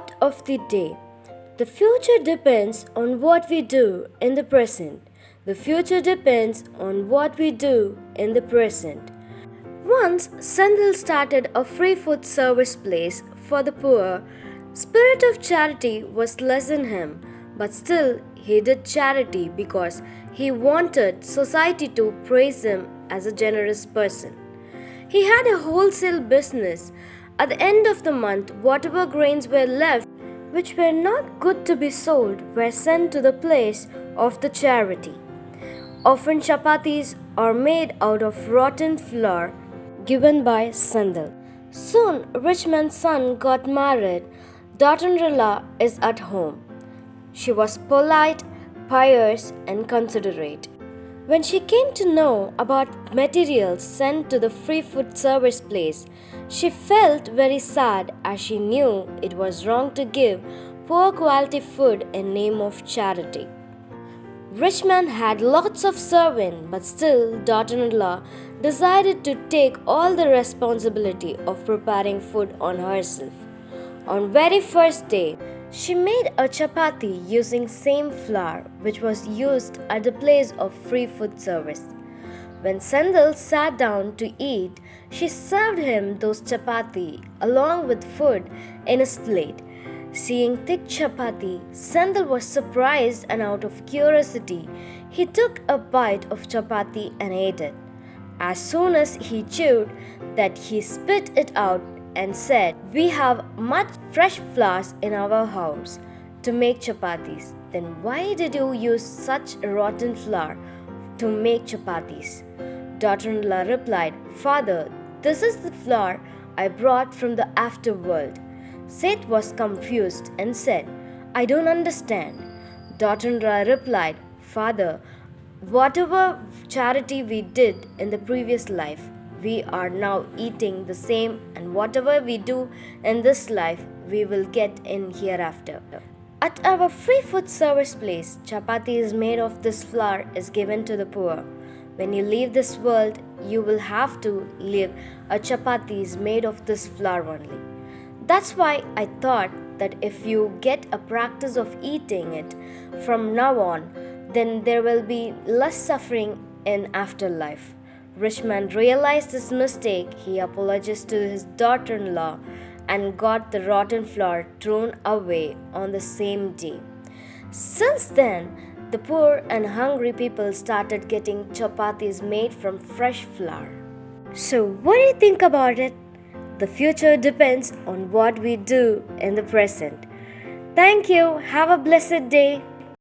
Thought of the day. The future depends on what we do in the present. The future depends on what we do in the present. Once Sandal started a free food service place for the poor. Spirit of charity was less in him, but still he did charity because he wanted society to praise him as a generous person. He had a wholesale business. At the end of the month, whatever grains were left, which were not good to be sold, were sent to the place of the charity. Often chapatis are made out of rotten flour given by Sandal. Soon, rich man's son got married. Daughter-in-law is at home. She was polite, pious, and considerate. When she came to know about materials sent to the free food service place, she felt very sad as she knew it was wrong to give poor quality food in name of charity. Rich man had lots of servants, but still daughter-in-law decided to take all the responsibility of preparing food on herself. On very first day, she made a chapati using same flour which was used at the place of free food service. When Sandal sat down to eat, she served him those chapati along with food in his plate. Seeing thick chapati, Sandal was surprised and out of curiosity, he took a bite of chapati and ate it. As soon as he chewed that, he spit it out and said, "We have much fresh flours in our house to make chapatis. Then why did you use such rotten flour to make chapatis?" Daughter-in-law replied, "Father, this is the flour I brought from the afterworld." Seth was confused and said, "I don't understand." Daughter-in-law replied, "Father, whatever charity we did in the previous life, we are now eating the same, and whatever we do in this life, we will get in hereafter." At our free food service place, chapati is made of this flour is given to the poor. When you leave this world, you will have to live a chapati is made of this flour only. That's why I thought that if you get a practice of eating it from now on, then there will be less suffering in afterlife. Rich man realized his mistake. He apologized to his daughter-in-law and got the rotten flour thrown away on the same day. Since then, the poor and hungry people started getting chapatis made from fresh flour. So, what do you think about it? The future depends on what we do in the present. Thank you. Have a blessed day.